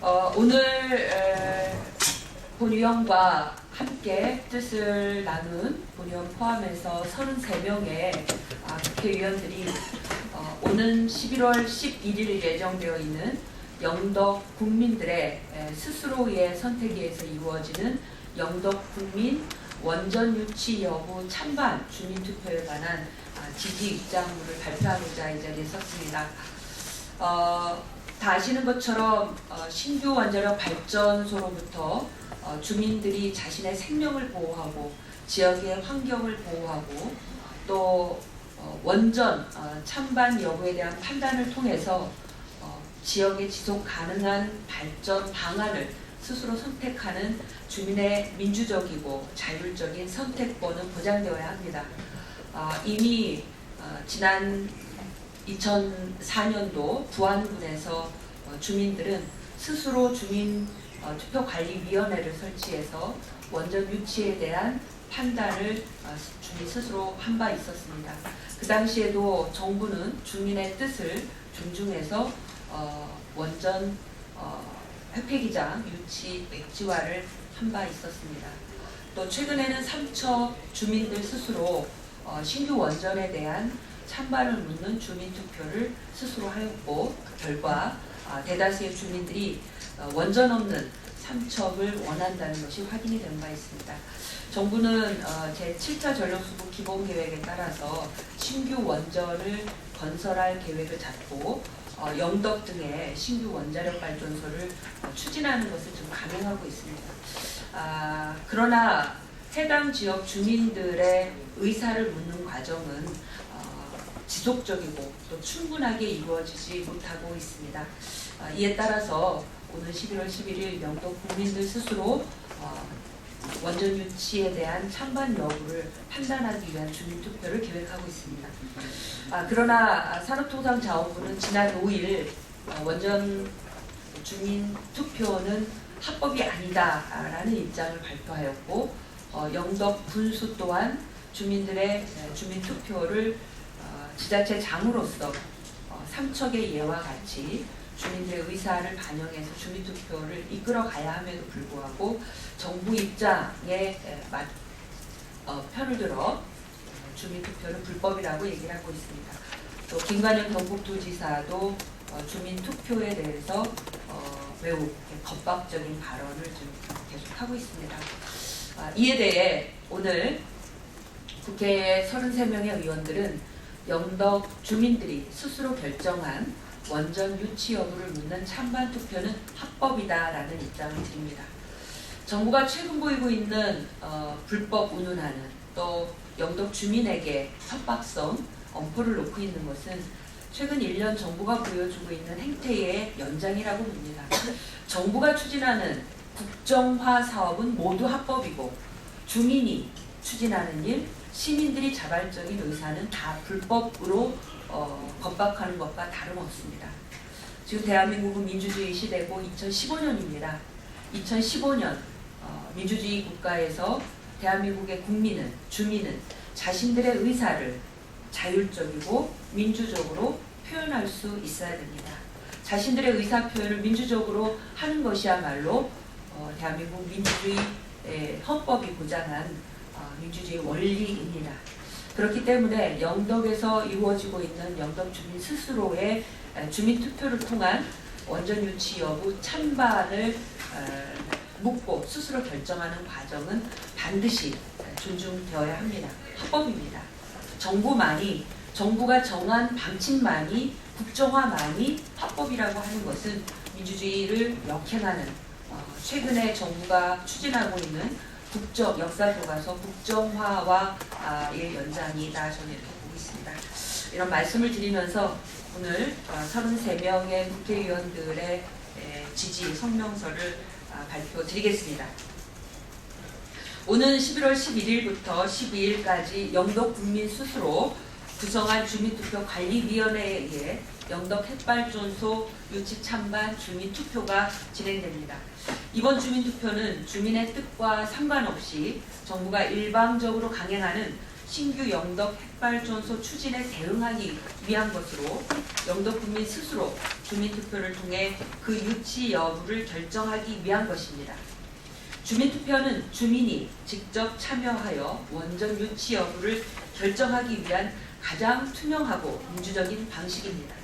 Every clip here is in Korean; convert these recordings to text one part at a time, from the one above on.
오늘 본의원과 함께 뜻을 나눈 본의원 포함해서 33명의 국회의원들이 오는 11월 11일 예정되어 있는 영덕 국민들의 스스로의 선택에 의해서 이루어지는 영덕 국민 원전 유치 여부 찬반 주민투표에 관한 지지 입장문을 발표하고자 이 자리에 섰습니다. 다 아시는 것처럼 신규 원자력 발전소로부터 주민들이 자신의 생명을 보호하고 지역의 환경을 보호하고 또 원전 찬반 여부에 대한 판단을 통해서 지역의 지속 가능한 발전 방안을 스스로 선택하는 주민의 민주적이고 자율적인 선택권은 보장되어야 합니다. 이미 지난 2004년도 부안군에서 주민들은 스스로 주민 투표관리위원회를 설치해서 원전 유치에 대한 판단을 주민 스스로 한 바 있었습니다. 그 당시에도 정부는 주민의 뜻을 존중해서 원전 회폐기장 유치 백지화를 한 바 있었습니다. 또 최근에는 삼척 주민들 스스로 신규 원전에 대한 찬반을 묻는 주민투표를 스스로 하였고 그 결과 대다수의 주민들이 원전 없는 삼척을 원한다는 것이 확인이 된 바 있습니다. 정부는 제7차 전력수급 기본계획에 따라서 신규 원전을 건설할 계획을 잡고 영덕 등의 신규 원자력 발전소를 추진하는 것을 지금 감행하고 있습니다. 그러나 해당 지역 주민들의 의사를 묻는 과정은 지속적이고 또 충분하게 이루어지지 못하고 있습니다. 이에 따라서 오늘 11월 11일 영덕 국민들 스스로 원전 유치에 대한 찬반 여부를 판단하기 위한 주민투표를 계획하고 있습니다. 그러나 산업통상자원부는 지난 5일 원전 주민투표는 합법이 아니다라는 입장을 발표하였고 영덕 군수 또한 주민들의 주민투표를 지자체 장으로서 삼척의 예와 같이 주민들의 의사를 반영해서 주민투표를 이끌어가야 함에도 불구하고 정부 입장에 편을 들어 주민투표는 불법이라고 얘기를 하고 있습니다. 또 김관영 경북도지사도 주민투표에 대해서 매우 겁박적인 발언을 좀 계속하고 있습니다. 이에 대해 오늘 국회의 33명의 의원들은 영덕 주민들이 스스로 결정한 원전 유치 여부를 묻는 찬반 투표는 합법이다라는 입장을 드립니다. 정부가 최근 보이고 있는 불법 운운하는 또 영덕 주민에게 협박성 엄포를 놓고 있는 것은 최근 1년 정부가 보여주고 있는 행태의 연장이라고 봅니다. 정부가 추진하는 국정화 사업은 모두 합법이고 주민이 추진하는 일, 시민들이 자발적인 의사는 다 불법으로 겁박하는 것과 다름없습니다. 지금 대한민국은 민주주의 시대고 2015년입니다. 2015년 민주주의 국가에서 대한민국의 국민은, 주민은 자신들의 의사를 자율적이고 민주적으로 표현할 수 있어야 됩니다. 자신들의 의사 표현을 민주적으로 하는 것이야말로 대한민국 민주주의 헌법이 보장한 민주주의 원리입니다. 그렇기 때문에 영덕에서 이루어지고 있는 영덕 주민 스스로의 주민투표를 통한 원전 유치 여부 찬반을 묻고 스스로 결정하는 과정은 반드시 존중되어야 합니다. 합법입니다. 정부가 정한 방침만이 국정화만이 합법이라고 하는 것은 민주주의를 역행하는 최근에 정부가 추진하고 있는 역사교과서 국정화와의 연장이다 저는 이렇게 보고 있습니다. 이런 말씀을 드리면서 오늘 33명의 국회의원들의 지지 성명서를 발표드리겠습니다. 오는 11월 11일부터 12일까지 영덕 국민 스스로 구성한 주민투표관리위원회에 의해 영덕 핵발전소 유치 찬반 주민투표가 진행됩니다. 이번 주민투표는 주민의 뜻과 상관없이 정부가 일방적으로 강행하는 신규 영덕 핵발전소 추진에 대응하기 위한 것으로 영덕 국민 스스로 주민투표를 통해 그 유치 여부를 결정하기 위한 것입니다. 주민투표는 주민이 직접 참여하여 원전 유치 여부를 결정하기 위한 가장 투명하고 민주적인 방식입니다.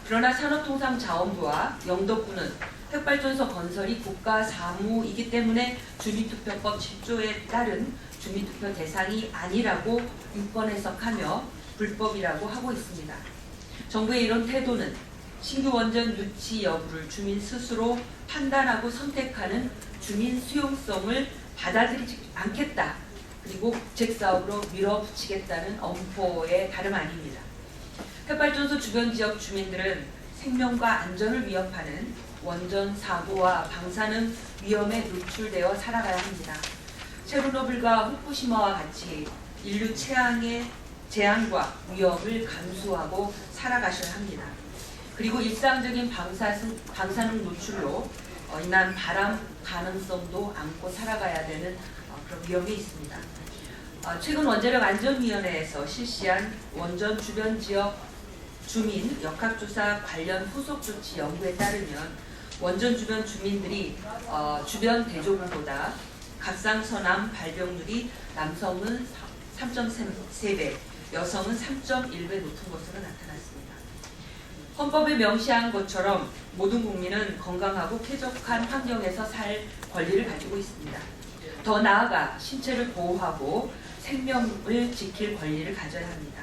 그러나 산업통상자원부와 영덕구는 핵발전소 건설이 국가 사무이기 때문에 주민투표법 10조에 따른 주민투표 대상이 아니라고 유권 해석하며 불법이라고 하고 있습니다. 정부의 이런 태도는 신규 원전 유치 여부를 주민 스스로 판단하고 선택하는 주민 수용성을 받아들이지 않겠다. 그리고 국책사업으로 밀어붙이겠다는 엄포의 다름 아닙니다. 핵발전소 주변 지역 주민들은 생명과 안전을 위협하는 원전 사고와 방사능 위험에 노출되어 살아가야 합니다. 체르노빌과 후쿠시마와 같이 인류 최악의 재앙과 위험을 감수하고 살아가셔야 합니다. 그리고 일상적인 방사능 노출로 인한 바람 가능성도 안고 살아가야 되는 그런 위험이 있습니다. 최근 원자력안전위원회에서 실시한 원전 주변 지역 주민 역학조사 관련 후속 조치 연구에 따르면 원전 주변 주민들이 주변 대조군보다 갑상선암 발병률이 남성은 3.3배, 여성은 3.1배 높은 것으로 나타났습니다. 헌법에 명시한 것처럼 모든 국민은 건강하고 쾌적한 환경에서 살 권리를 가지고 있습니다. 더 나아가 신체를 보호하고 생명을 지킬 권리를 가져야 합니다.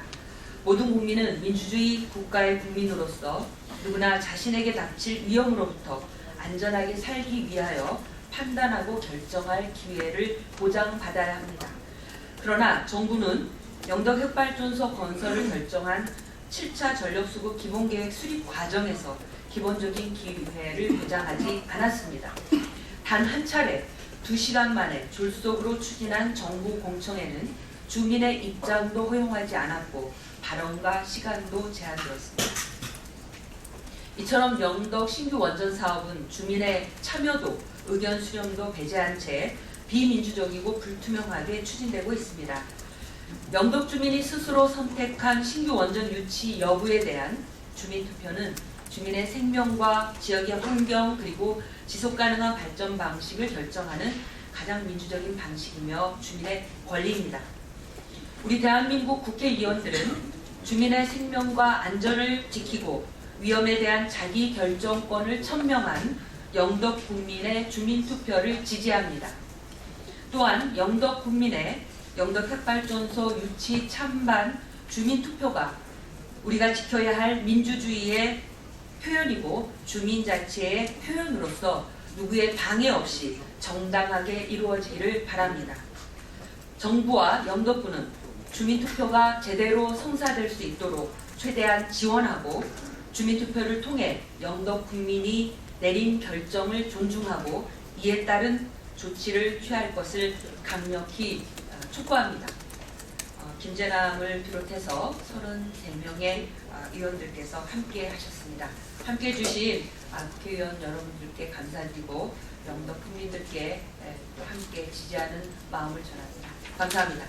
모든 국민은 민주주의 국가의 국민으로서 누구나 자신에게 닥칠 위험으로부터 안전하게 살기 위하여 판단하고 결정할 기회를 보장받아야 합니다. 그러나 정부는 영덕 핵발전소 건설을 결정한 7차 전력수급 기본계획 수립 과정에서 기본적인 기회를 보장하지 않았습니다. 단 한 차례 2시간 만에 졸속으로 추진한 정부 공청회는 주민의 입장도 허용하지 않았고 발언과 시간도 제한되었습니다. 이처럼 영덕 신규 원전 사업은 주민의 참여도 의견 수렴도 배제한 채 비민주적이고 불투명하게 추진되고 있습니다. 영덕 주민이 스스로 선택한 신규 원전 유치 여부에 대한 주민투표는 주민의 생명과 지역의 환경 그리고 지속가능한 발전 방식을 결정하는 가장 민주적인 방식이며 주민의 권리입니다. 우리 대한민국 국회의원들은 주민의 생명과 안전을 지키고 위험에 대한 자기 결정권을 천명한 영덕 국민의 주민투표를 지지합니다. 또한 영덕 국민의 영덕 핵발전소 유치 찬반 주민투표가 우리가 지켜야 할 민주주의의 표현이고 주민자치의 표현으로서 누구의 방해 없이 정당하게 이루어지기를 바랍니다. 정부와 영덕구는 주민투표가 제대로 성사될 수 있도록 최대한 지원하고 주민투표를 통해 영덕 국민이 내린 결정을 존중하고 이에 따른 조치를 취할 것을 강력히 촉구합니다. 김재남을 비롯해서 33명의 의원들께서 함께 하셨습니다. 함께 해주신 국회의원 여러분들께 감사드리고 영덕 국민들께 함께 지지하는 마음을 전합니다. 감사합니다.